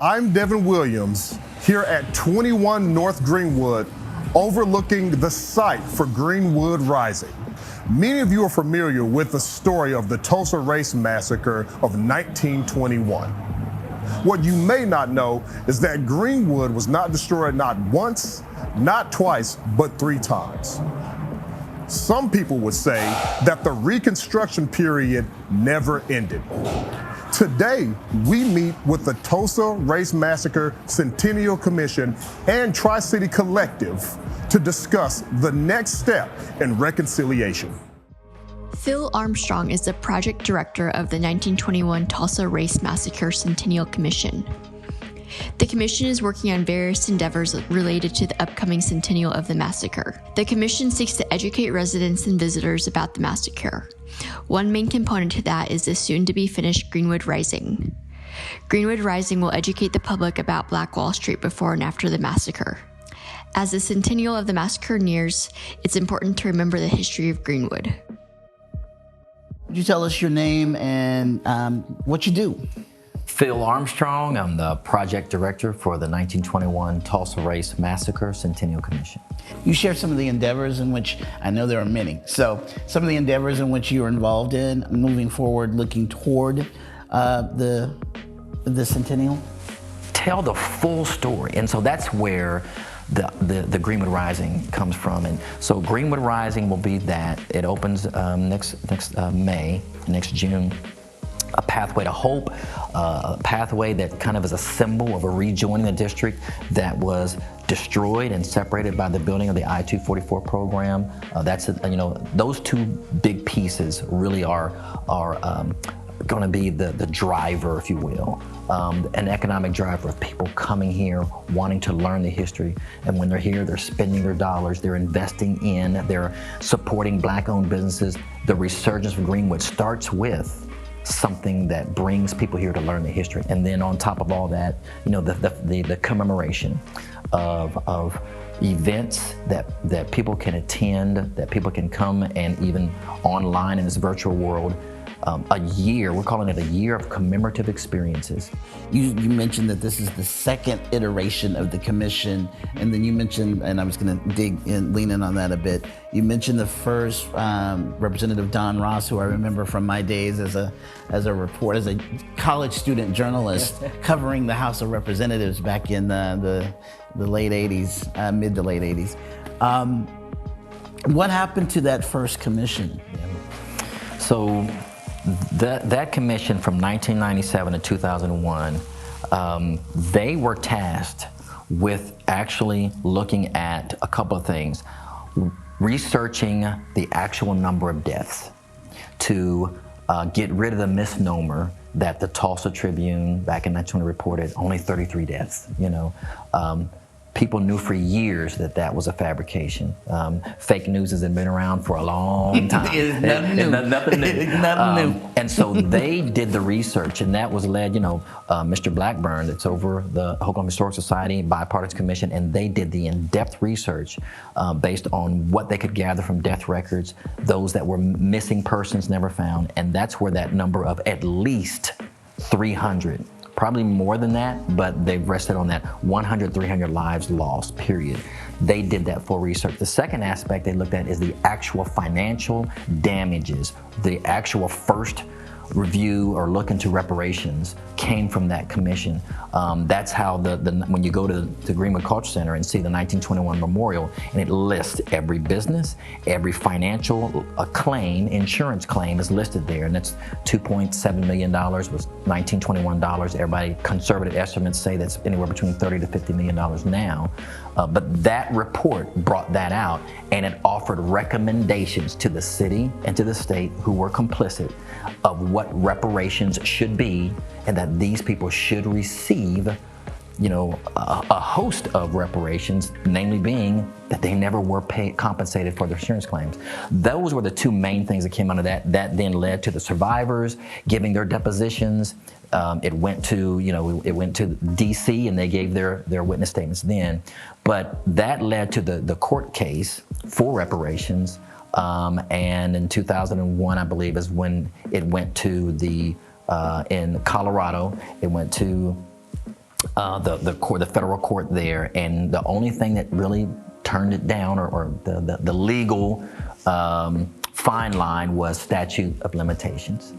I'm Devin Williams here at 21 North Greenwood, overlooking the site for Greenwood Rising. Many of you are familiar with the story of the Tulsa Race Massacre of 1921. What you may not know is that Greenwood was not destroyed not once, not twice, but 3 times. Some people would say that the Reconstruction period never ended. Today, we meet with the Tulsa Race Massacre Centennial Commission and Tri-City Collective to discuss the next step in reconciliation. Phil Armstrong is the project director of the 1921 Tulsa Race Massacre Centennial Commission. The commission is working on various endeavors related to the upcoming centennial of the massacre. The commission seeks to educate residents and visitors about the massacre. One main component to that is the soon-to-be finished Greenwood Rising. Greenwood Rising will educate the public about Black Wall Street before and after the massacre. As the centennial of the massacre nears, it's important to remember the history of Greenwood. Would you tell us your name and what you do? Phil Armstrong. I'm the project director for the 1921 Tulsa Race Massacre Centennial Commission. You share some of the endeavors in which, I know there are many, so some of the endeavors in which you're involved in moving forward, looking toward the centennial? Tell the full story, and so that's where the Greenwood Rising comes from. And so Greenwood Rising will be that. It opens next May, next June. A pathway to hope, a pathway that kind of is a symbol of a rejoining the district that was destroyed and separated by the building of the I-244 program. Those 2 big pieces really are going to be the driver, if you will, an economic driver of people coming here, wanting to learn the history. And when they're here, they're spending their dollars, they're investing in, they're supporting Black-owned businesses. The resurgence of Greenwood starts with something that brings people here to learn the history. And then on top of all that, the commemoration of events that people can attend, that people can come and even online in this virtual world. A year, we're calling it a year of commemorative experiences. You mentioned that this is the 2nd iteration of the commission, and then you mentioned, and I was going to lean in on that a bit. You mentioned the first Representative Don Ross, who I remember from my days as a college student journalist covering the House of Representatives back in the late 80s, mid to late 80s. What happened to that first commission? So that commission from 1997 to 2001, they were tasked with actually looking at a couple of things. Researching the actual number of deaths to get rid of the misnomer that the Tulsa Tribune back in 1920 reported only 33 deaths. People knew for years that was a fabrication. Fake news has been around for a long time. It's nothing new. Nothing new. Nothing new. And so they did the research, and that was led, Mr. Blackburn, that's over the Oklahoma Historical Society Bipartisan Commission, and they did the in-depth research based on what they could gather from death records, those that were missing persons never found, and that's where that number of at least 300. Probably more than that, but they've rested on that 100, 300 lives lost, period. They did that full research. The second aspect they looked at is the actual financial damages. The actual first review or look into reparations came from that commission. That's how when you go to the Greenwood Culture Center and see the 1921 memorial, and it lists every business, every financial claim, insurance claim is listed there, and that's $2.7 million was 1921 dollars. Everybody, conservative estimates say that's anywhere between $30 to $50 million now. But that report brought that out, and it offered recommendations to the city and to the state who were complicit of what reparations should be, and that these people should receive, a host of reparations, namely being that they never were compensated for their insurance claims. Those were the 2 main things that came out of that. That then led to the survivors giving their depositions. It went to DC, and they gave their witness statements then. But that led to the court case for reparations. And in 2001, I believe, is when it went to in Colorado, it went to the federal court there, and the only thing that really turned it down, or the legal fine line, was statute of limitations.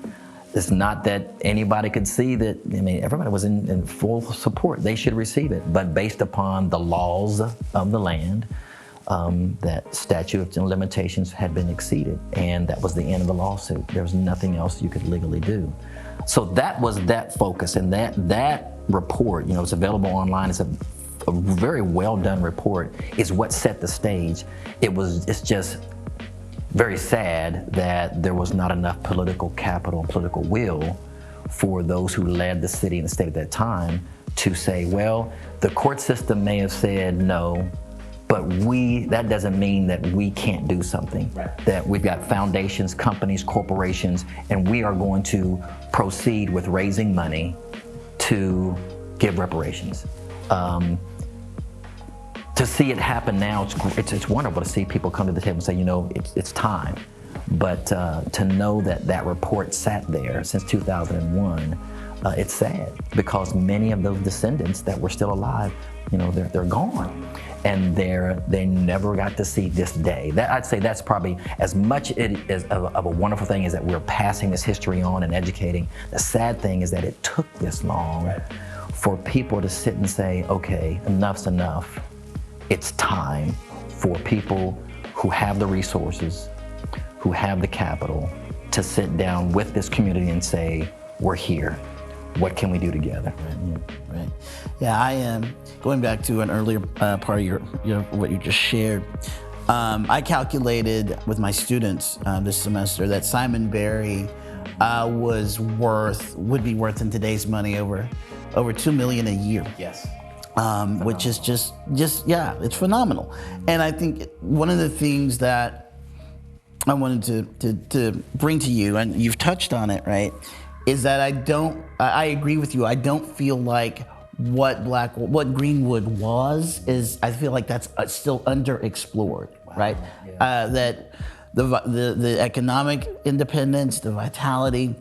It's not that anybody could see that. I mean, everybody was in full support. They should receive it, but based upon the laws of the land, that statute of limitations had been exceeded, and that was the end of the lawsuit. There was nothing else you could legally do. So that was that focus, and that report, you know, it's available online. It's a very well done report. Is what set the stage. It's just very sad that there was not enough political capital and political will for those who led the city and the state at that time to say, well, the court system may have said no, but that doesn't mean that we can't do something. Right. That we've got foundations, companies, corporations, and we are going to proceed with raising money to give reparations. To see it happen now, it's wonderful to see people come to the table and say, you know, it's time. But to know that report sat there since 2001, it's sad, because many of those descendants that were still alive, you know, they're gone, and they never got to see this day. I'd say that's probably as much of a wonderful thing as that we're passing this history on and educating. The sad thing is that it took this long for people to sit and say, okay, enough's enough. It's time for people who have the resources, who have the capital, to sit down with this community and say, we're here. What can we do together? Right. Yeah, I am going back to an earlier part of your what you just shared. I calculated with my students this semester that Simon Barry would be worth in today's money over $2 million a year. Yes. Which is just yeah, it's phenomenal. And I think one of the things that I wanted to bring to you, and you've touched on it, right, is that I agree with you. I don't feel like what Greenwood was I feel like that's still underexplored, right? Yeah. That the economic independence, the vitality,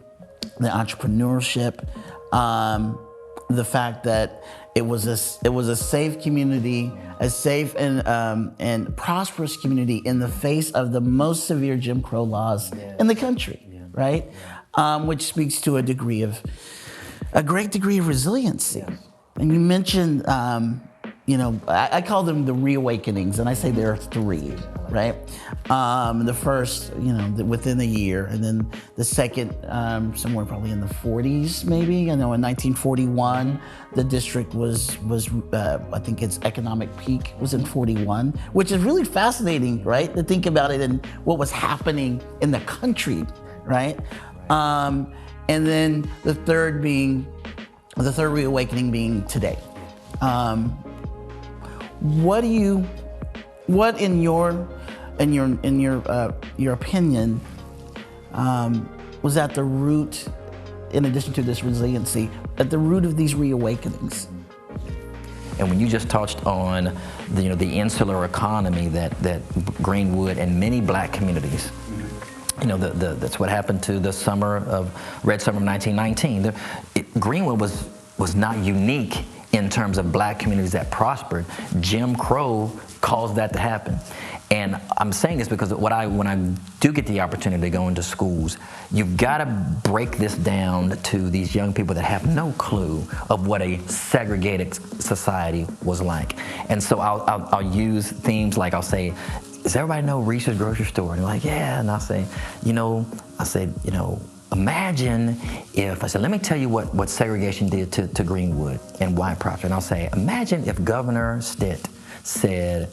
the entrepreneurship, the fact that it was a safe community, a safe and prosperous community in the face of the most severe Jim Crow laws in the country, right? Which speaks to a great degree of resiliency. Yeah. And you mentioned, I call them the Reawakenings, and I say there are three, right? The first, within a year, and then the second, somewhere probably in the 40s, maybe. I know in 1941, the district was I think its economic peak was in 41, which is really fascinating, right? To think about it and what was happening in the country, right? And then the third reawakening being today. What in your opinion was at the root, in addition to this resiliency, at the root of these reawakenings? And when you just touched on the insular economy that Greenwood and many black communities, that's what happened to the Red Summer of 1919. Greenwood was not unique in terms of black communities that prospered. Jim Crow caused that to happen. And I'm saying this because when I do get the opportunity to go into schools, you've got to break this down to these young people that have no clue of what a segregated society was like. And so I'll use themes like, I'll say, does everybody know Reese's grocery store? And they're like, yeah. And I'll say, imagine if, let me tell you what segregation did to Greenwood and why it prospered. And I'll say, imagine if Governor Stitt said,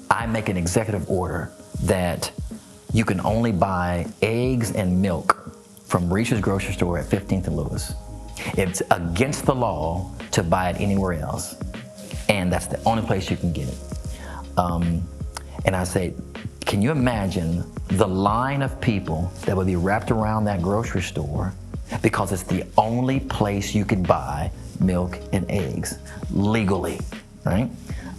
I make an executive order that you can only buy eggs and milk from Reese's grocery store at 15th and Lewis. It's against the law to buy it anywhere else. And that's the only place you can get it. And I say, can you imagine the line of people that would be wrapped around that grocery store because it's the only place you could buy milk and eggs legally, right?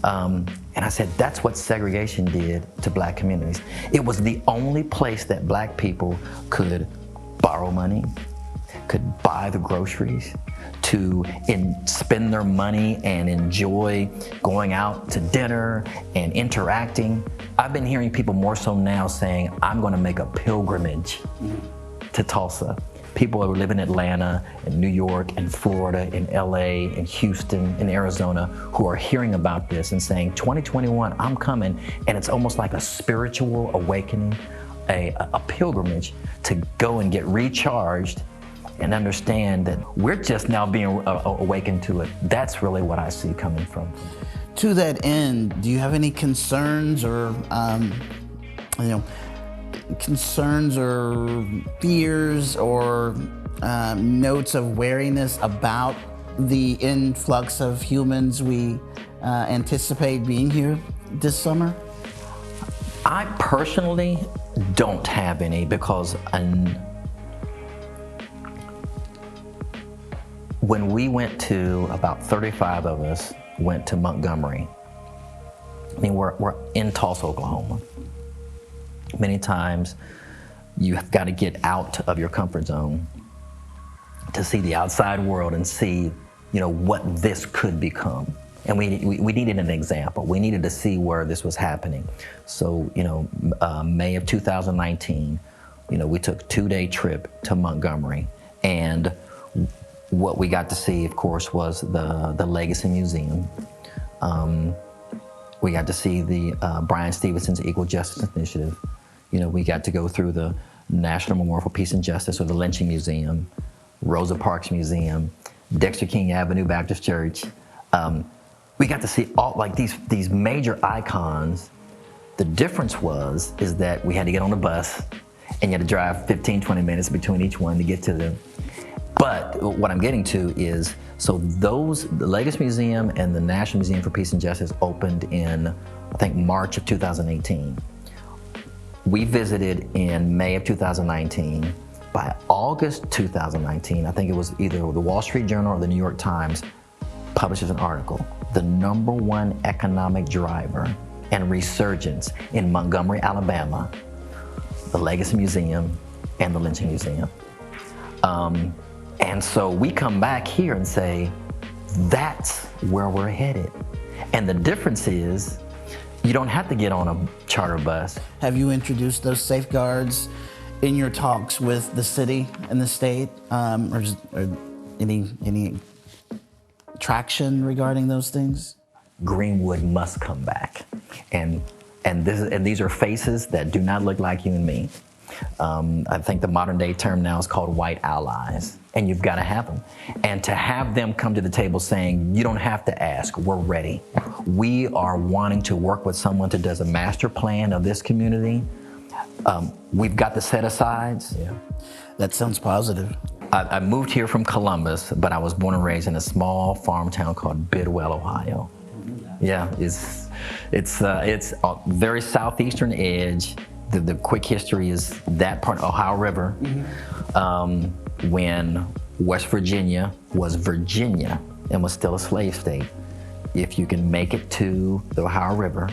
And I said, that's what segregation did to black communities. It was the only place that black people could borrow money, could buy the groceries, to spend their money and enjoy going out to dinner and interacting. I've been hearing people more so now saying, I'm gonna make a pilgrimage to Tulsa. People who live in Atlanta, in New York, in Florida, in LA, in Houston, in Arizona, who are hearing about this and saying, 2021, I'm coming, and it's almost like a spiritual awakening, a pilgrimage to go and get recharged and understand that we're just now being awakened to it. That's really what I see coming from. To that end, do you have any concerns or, concerns or fears or notes of wariness about the influx of humans we anticipate being here this summer? I personally don't have any, because when we went to, about 35 of us went to Montgomery. I mean, we're in Tulsa, Oklahoma. Many times you have got to get out of your comfort zone to see the outside world and see, what this could become. And we needed an example. We needed to see where this was happening. So, May of 2019, we took a 2-day trip to Montgomery, and what we got to see, of course, was the Legacy Museum. We got to see the Bryan Stevenson's Equal Justice Initiative. We got to go through the National Memorial for Peace and Justice, or the Lynching Museum, Rosa Parks Museum, Dexter King Avenue Baptist Church. We got to see all these major icons. The difference is that we had to get on the bus and you had to drive 15, 20 minutes between each one to get to them. But what I'm getting to is, so the Legacy Museum and the National Museum for Peace and Justice opened in, I think, March of 2018. We visited in May of 2019. By August 2019, I think it was either the Wall Street Journal or the New York Times publishes an article, the #1 economic driver and resurgence in Montgomery, Alabama, the Legacy Museum and the Lynching Museum. And so we come back here and say, that's where we're headed. And the difference is, you don't have to get on a charter bus. Have you introduced those safeguards in your talks with the city and the state, or any traction regarding those things? Greenwood must come back, and these are faces that do not look like you and me. I think the modern day term now is called white allies, and you've got to have them. And to have them come to the table saying, you don't have to ask, we're ready. We are wanting to work with someone who does a master plan of this community. We've got the set-asides. Yeah, that sounds positive. I moved here from Columbus, but I was born and raised in a small farm town called Bidwell, Ohio. Yeah, it's a very southeastern edge. The quick history is that part of Ohio River, when West Virginia was Virginia and was still a slave state. If you can make it to the Ohio River,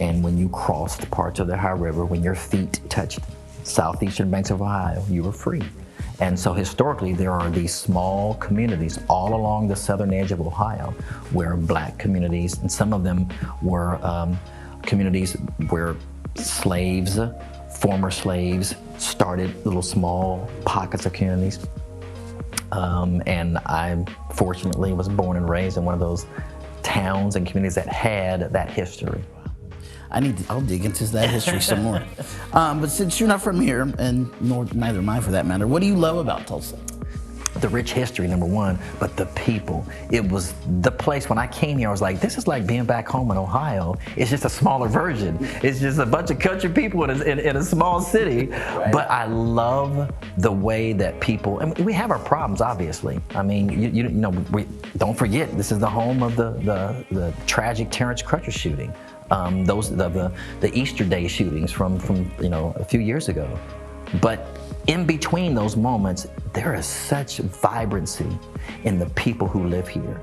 and when you crossed parts of the Ohio River, when your feet touched southeastern banks of Ohio, you were free. And so historically, there are these small communities all along the southern edge of Ohio where black communities, and some of them were communities where slaves, former slaves, started little small pockets of communities. And I fortunately was born and raised in one of those towns and communities that had that history. I'll dig into that history some more. But since you're not from here, and neither am I for that matter, what do you love about Tulsa? The rich history, #1, but the people. It was the place, when I came here, I was like, this is like being back home in Ohio. It's just a smaller version. It's just a bunch of country people in a small city. Right. But I love the way that people, and we have our problems, obviously. I mean, we don't forget, this is the home of the tragic Terrence Crutcher shooting. The Easter Day shootings from a few years ago. But in between those moments, there is such vibrancy in the people who live here.